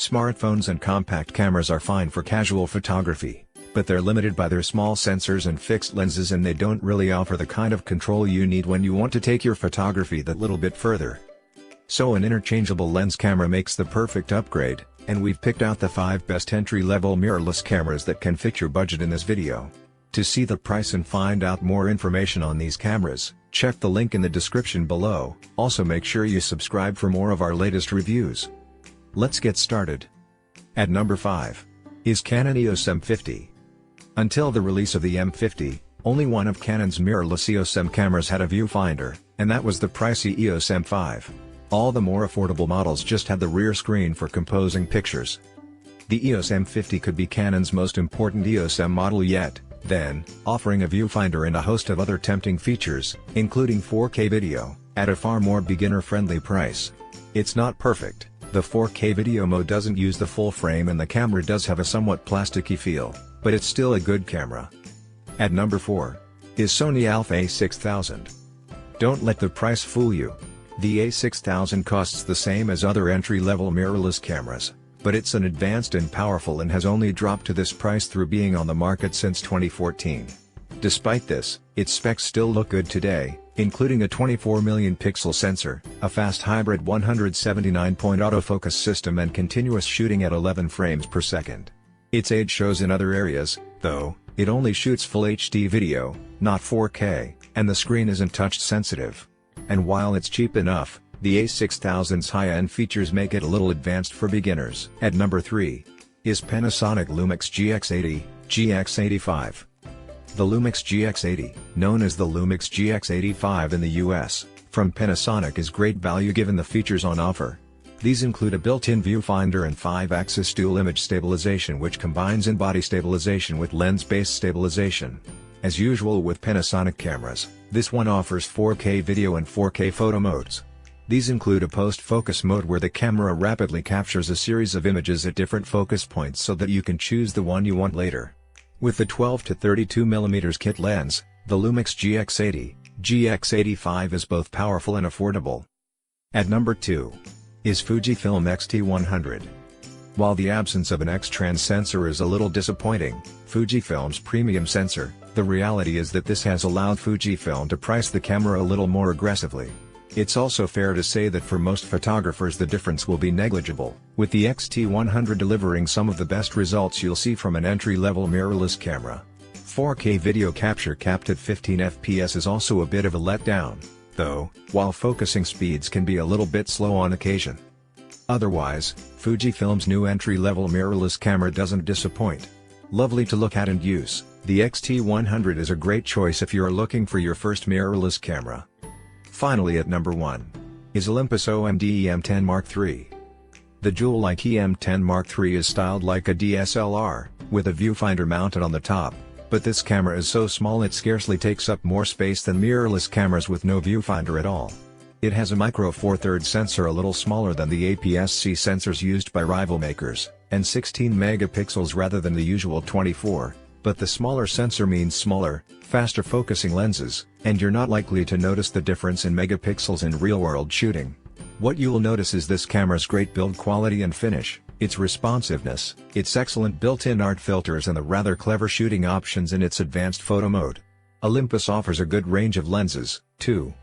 Smartphones and compact cameras are fine for casual photography, but they're limited by their small sensors and fixed lenses, and they don't really offer the kind of control you need when you want to take your photography that little bit further. So an interchangeable lens camera makes the perfect upgrade, and we've picked out the 5 best entry-level mirrorless cameras that can fit your budget in this video. To see the price and find out more information on these cameras, check the link in the description below. Also make sure you subscribe for more of our latest reviews. Let's get started. At number 5 is Canon EOS M50. Until the release of the M50, only one of Canon's mirrorless EOS M cameras had a viewfinder, and that was the pricey EOS M5. All the more affordable models just had the rear screen for composing pictures. The EOS M50 could be Canon's most important EOS M model yet, then, offering a viewfinder and a host of other tempting features, including 4K video, at a far more beginner-friendly price. It's not perfect. The 4K video mode doesn't use the full frame and the camera does have a somewhat plasticky feel, but it's still a good camera. At number 4 is Sony A6000. Don't let the price fool you. The A6000 costs the same as other entry-level mirrorless cameras, but it's an advanced and powerful and has only dropped to this price through being on the market since 2014. Despite this, its specs still look good today, including a 24 million pixel sensor, a fast hybrid 179-point autofocus system and continuous shooting at 11 frames per second. Its age shows in other areas, though. It only shoots full HD video, not 4K, and the screen isn't touch sensitive. And while it's cheap enough, the A6000's high-end features make it a little advanced for beginners. At number 3 is Panasonic Lumix GX80, GX85. The Lumix GX80, known as the Lumix GX85 in the US, from Panasonic is great value given the features on offer. These include a built-in viewfinder and 5-axis dual image stabilization, which combines in-body stabilization with lens-based stabilization. As usual with Panasonic cameras, this one offers 4K video and 4K photo modes. These include a post-focus mode where the camera rapidly captures a series of images at different focus points so that you can choose the one you want later. With the 12 to 32mm kit lens, the Lumix GX80, GX85 is both powerful and affordable. At number 2 is Fujifilm XT100. While the absence of an X-Trans sensor is a little disappointing, Fujifilm's premium sensor, the reality is that this has allowed Fujifilm to price the camera a little more aggressively. It's also fair to say that for most photographers the difference will be negligible, with the XT100 delivering some of the best results you'll see from an entry-level mirrorless camera. 4K video capture capped at 15 FPS is also a bit of a letdown, though, while focusing speeds can be a little bit slow on occasion. Otherwise, Fujifilm's new entry-level mirrorless camera doesn't disappoint. Lovely to look at and use, the XT100 is a great choice if you're looking for your first mirrorless camera. Finally, at number 1 is Olympus OMD EM10 Mark III. The jewel-like EM10 Mark III is styled like a DSLR, with a viewfinder mounted on the top, but this camera is so small it scarcely takes up more space than mirrorless cameras with no viewfinder at all. It has a micro Four Thirds sensor a little smaller than the APS-C sensors used by rival makers, and 16 megapixels rather than the usual 24. But the smaller sensor means smaller, faster focusing lenses, and you're not likely to notice the difference in megapixels in real-world shooting. What you'll notice is this camera's great build quality and finish, its responsiveness, its excellent built-in art filters and the rather clever shooting options in its advanced photo mode. Olympus offers a good range of lenses, too,